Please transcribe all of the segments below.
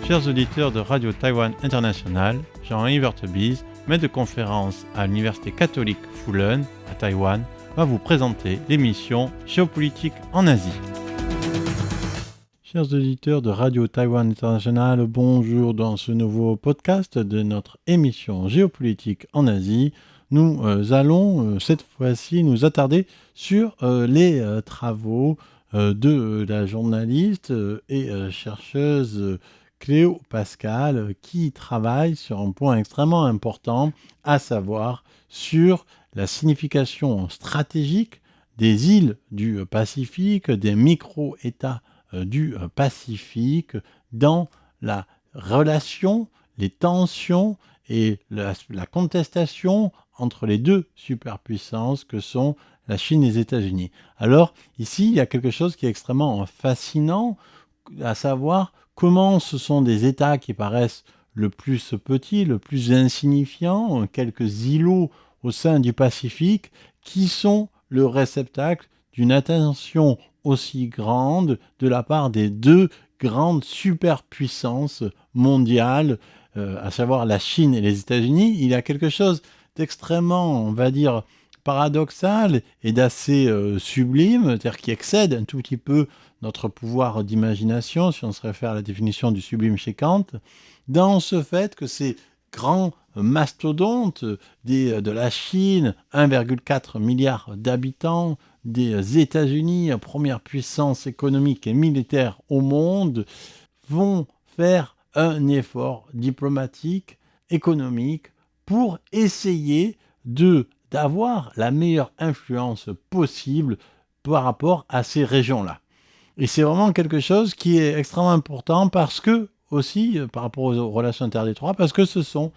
Chers auditeurs de Radio Taïwan International, Jean-Yves Heurtebise, maître de conférence à l'Université catholique Fulun à Taïwan, va vous présenter l'émission Géopolitique en Asie. Chers auditeurs de Radio Taïwan International, bonjour dans ce nouveau podcast de notre émission Géopolitique en Asie. Nous allons cette fois-ci nous attarder sur les travaux de la journaliste et chercheuse Cléo Pascal, qui travaille sur un point extrêmement important, à savoir sur la signification stratégique des îles du Pacifique, des micro-États du Pacifique, dans la relation, les tensions et la contestation entre les deux superpuissances que sont la Chine et les États-Unis. Alors, ici, il y a quelque chose qui est extrêmement fascinant, à savoir comment ce sont des États qui paraissent le plus petits, le plus insignifiants, quelques îlots au sein du Pacifique, qui sont le réceptacle d'une attention aussi grande de la part des deux grandes superpuissances mondiales, à savoir la Chine et les États-Unis. Il y a quelque chose d'extrêmement, on va dire, paradoxal et d'assez sublime, c'est-à-dire qui excède un tout petit peu notre pouvoir d'imagination, si on se réfère à la définition du sublime chez Kant, dans ce fait que ces grands mastodontes de la Chine, 1,4 milliard d'habitants, des États-Unis, première puissance économique et militaire au monde, vont faire un effort diplomatique, économique, pour essayer d'avoir la meilleure influence possible par rapport à ces régions-là. Et c'est vraiment quelque chose qui est extrêmement important parce que, aussi, par rapport aux relations interdétroits, parce que ce sont,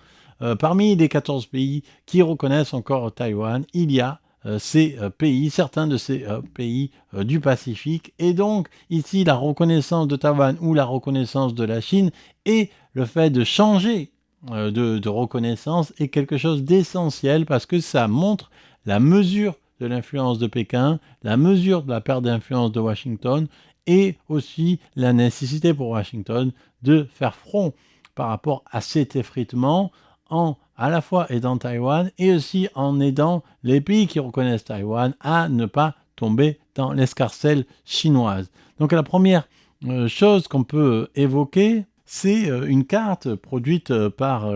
parmi les 14 pays qui reconnaissent encore Taïwan, il y a ces pays, certains de ces pays du Pacifique. Et donc, ici, la reconnaissance de Taïwan ou la reconnaissance de la Chine et le fait de changer de reconnaissance est quelque chose d'essentiel parce que ça montre la mesure de l'influence de Pékin, la mesure de la perte d'influence de Washington et aussi la nécessité pour Washington de faire front par rapport à cet effritement en à la fois aidant Taïwan et aussi en aidant les pays qui reconnaissent Taïwan à ne pas tomber dans l'escarcelle chinoise. Donc la première chose qu'on peut évoquer, c'est une carte produite par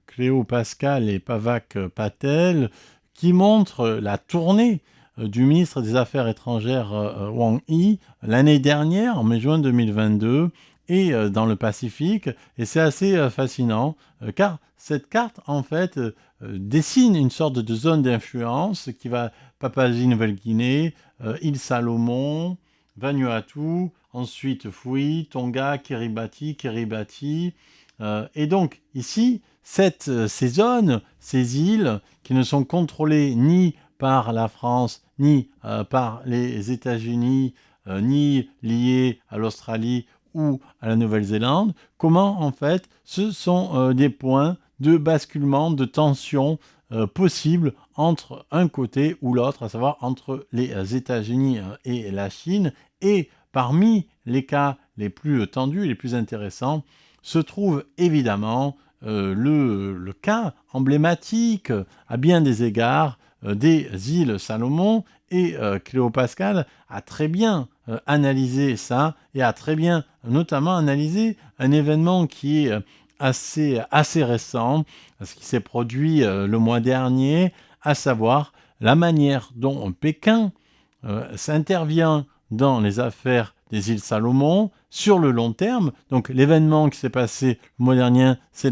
Cléo Pascal et Pavak Patel qui montre la tournée du ministre des Affaires étrangères Wang Yi l'année dernière, en mai-juin 2022, et dans le Pacifique. Et c'est assez fascinant, car cette carte, en fait, dessine une sorte de zone d'influence qui va Papouasie-Nouvelle-Guinée, île Salomon, Vanuatu, ensuite Fui, Tonga, Kiribati. Et donc, ici, ces zones, ces îles, qui ne sont contrôlées ni par la France, ni par les États-Unis, ni liées à l'Australie ou à la Nouvelle-Zélande, comment, en fait, ce sont des points de basculement, de tension possibles entre un côté ou l'autre, à savoir entre les États-Unis et la Chine. Et parmi les cas les plus tendus, les plus intéressants, se trouve évidemment le cas emblématique à bien des égards des îles Salomon, et Cléo Pascal a très bien analysé ça et a très bien notamment analysé un événement qui est assez récent, ce qui s'est produit le mois dernier, à savoir la manière dont Pékin s'intervient dans les affaires des îles Salomon sur le long terme. Donc l'événement qui s'est passé le mois dernier, c'est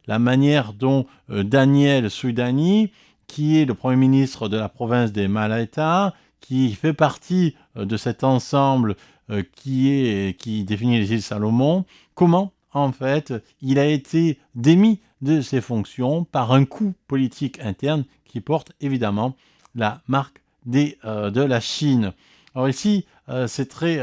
la manière dont Daniel Soudani, qui est le Premier ministre de la province des Malaita, qui fait partie de cet ensemble qui définit les îles Salomon, comment en fait il a été démis de ses fonctions par un coup politique interne qui porte évidemment la marque de la Chine. Alors ici, c'est très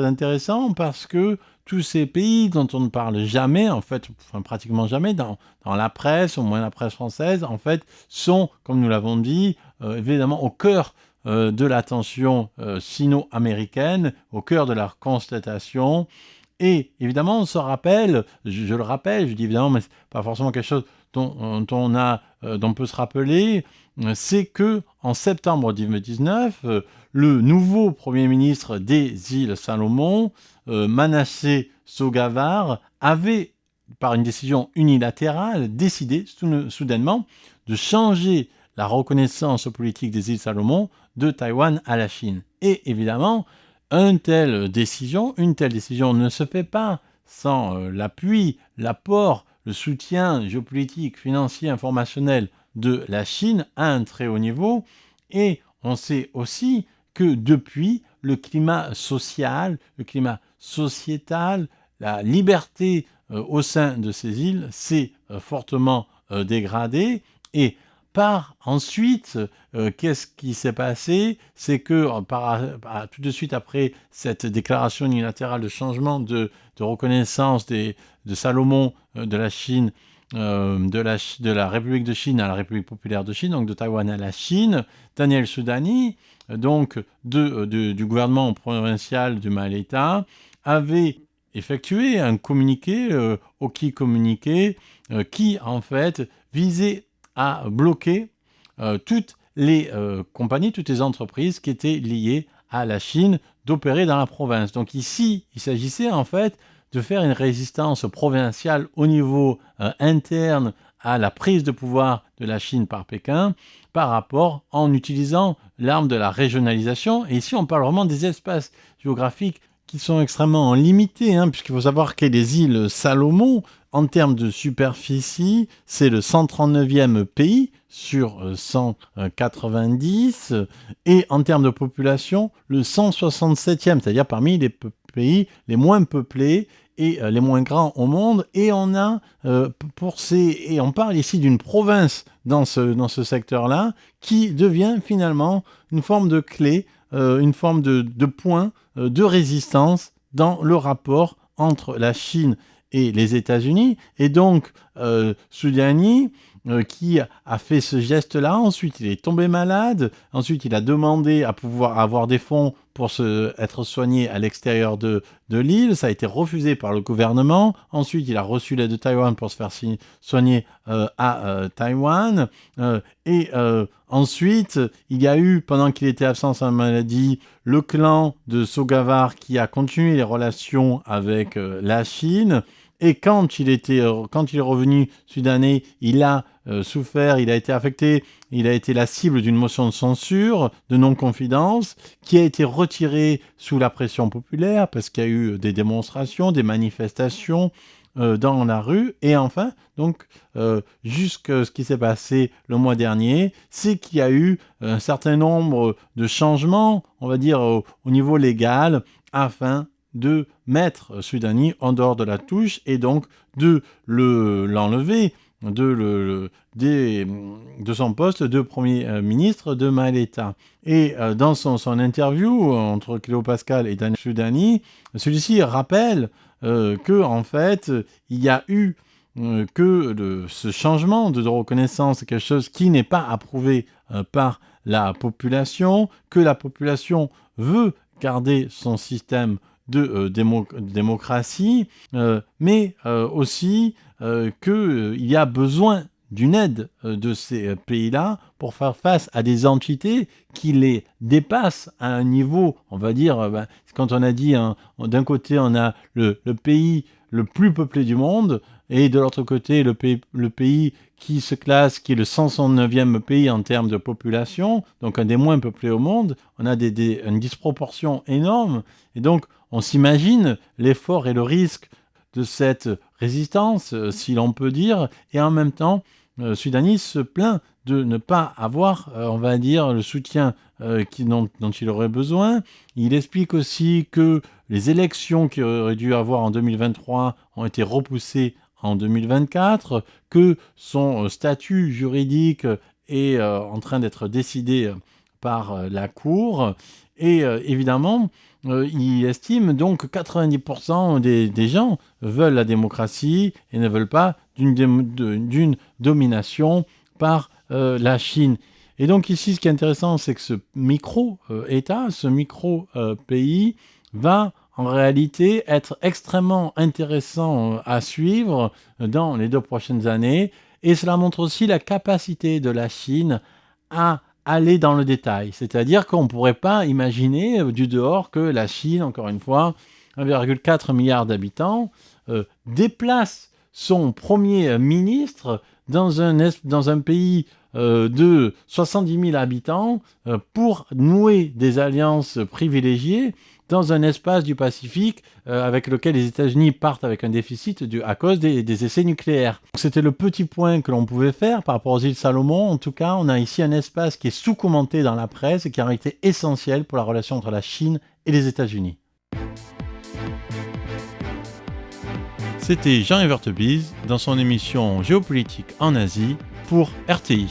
intéressant parce que tous ces pays dont on ne parle jamais, en fait, enfin pratiquement jamais dans la presse, au moins la presse française, en fait, sont, comme nous l'avons dit, évidemment au cœur de l'attention sino-américaine, au cœur de la constatation, Et évidemment, on se rappelle, je le rappelle, je dis évidemment, mais ce n'est pas forcément quelque chose dont on peut se rappeler, c'est que en septembre 2019, le nouveau Premier ministre des îles Salomon, Manasseh Sogavar, avait, par une décision unilatérale, décidé soudainement de changer la reconnaissance politique des îles Salomon de Taïwan à la Chine. Et évidemment, une telle décision ne se fait pas sans l'appui, l'apport, le soutien géopolitique, financier, informationnel de la Chine à un très haut niveau. Et on sait aussi que depuis, le climat social, le climat sociétal, la liberté au sein de ces îles s'est fortement dégradé. Et par ensuite, qu'est-ce qui s'est passé? C'est que tout de suite après cette déclaration unilatérale de changement de reconnaissance de Salomon de la Chine, de la République de Chine à la République populaire de Chine, donc de Taïwan à la Chine, Daniel Soudani, donc du gouvernement provincial du Malaita, avait effectué un communiqué, Oki communiqué, qui en fait visait à bloquer toutes les compagnies, toutes les entreprises qui étaient liées à la Chine d'opérer dans la province. Donc ici, il s'agissait en fait de faire une résistance provinciale au niveau interne à la prise de pouvoir de la Chine par Pékin par rapport en utilisant l'arme de la régionalisation. Et ici, on parle vraiment des espaces géographiques qui sont extrêmement limités, puisqu'il faut savoir que les îles Salomon, en termes de superficie, c'est le 139e pays sur 190, et en termes de population, le 167e, c'est-à-dire parmi les pays les moins peuplés et les moins grands au monde. Et on a et on parle ici d'une province dans ce secteur-là qui devient finalement une forme de clé, une forme de point de résistance dans le rapport entre la Chine et les États-Unis. Et donc, Soudani, qui a fait ce geste-là, ensuite il est tombé malade, ensuite il a demandé à pouvoir avoir des fonds pour être soigné à l'extérieur de l'île, ça a été refusé par le gouvernement, ensuite il a reçu l'aide de Taïwan pour se faire soigner à Taïwan, et ensuite il y a eu, pendant qu'il était absent sa maladie, le clan de Sogavar qui a continué les relations avec la Chine. Et quand il est revenu soudanais, il a souffert, il a été affecté, il a été la cible d'une motion de censure, de non-confidence, qui a été retirée sous la pression populaire, parce qu'il y a eu des démonstrations, des manifestations dans la rue. Et enfin, donc, jusqu'à ce qui s'est passé le mois dernier, c'est qu'il y a eu un certain nombre de changements, on va dire, au niveau légal, afin de mettre Soudani en dehors de la touche et donc de l'enlever de son poste de Premier ministre de Malaita. Et dans son interview entre Cléo Pascal et Daniel Soudani, celui-ci rappelle que en fait, il y a eu ce changement de reconnaissance est quelque chose qui n'est pas approuvé par la population, que la population veut garder son système de démocratie, mais aussi qu'il y a besoin d'une aide de ces pays-là pour faire face à des entités qui les dépassent à un niveau, on va dire, quand on a dit, d'un côté on a le pays le plus peuplé du monde, et de l'autre côté le pays qui se classe, qui est le 169e pays en termes de population, donc un des moins peuplés au monde, on a une disproportion énorme, et donc on s'imagine l'effort et le risque de cette résistance, si l'on peut dire, et en même temps, Soudani se plaint de ne pas avoir, on va dire, le soutien dont il aurait besoin. Il explique aussi que les élections qu'il aurait dû avoir en 2023 ont été repoussées en 2024, que son statut juridique est en train d'être décidé par la Cour, et évidemment, il estime donc que 90% des gens veulent la démocratie et ne veulent pas d'une domination par la Chine. Et donc ici, ce qui est intéressant, c'est que ce micro-État, ce micro-pays, va en réalité être extrêmement intéressant à suivre dans les 2 prochaines années. Et cela montre aussi la capacité de la Chine à aller dans le détail. C'est-à-dire qu'on ne pourrait pas imaginer du dehors que la Chine, encore une fois, 1,4 milliard d'habitants, déplace son premier ministre dans un pays de 70 000 habitants pour nouer des alliances privilégiées dans un espace du Pacifique avec lequel les États-Unis partent avec un déficit à cause des essais nucléaires. C'était le petit point que l'on pouvait faire par rapport aux îles Salomon. En tout cas, on a ici un espace qui est sous-commenté dans la presse et qui a été essentiel pour la relation entre la Chine et les États-Unis. C'était Jean Evertebise dans son émission Géopolitique en Asie pour RTI.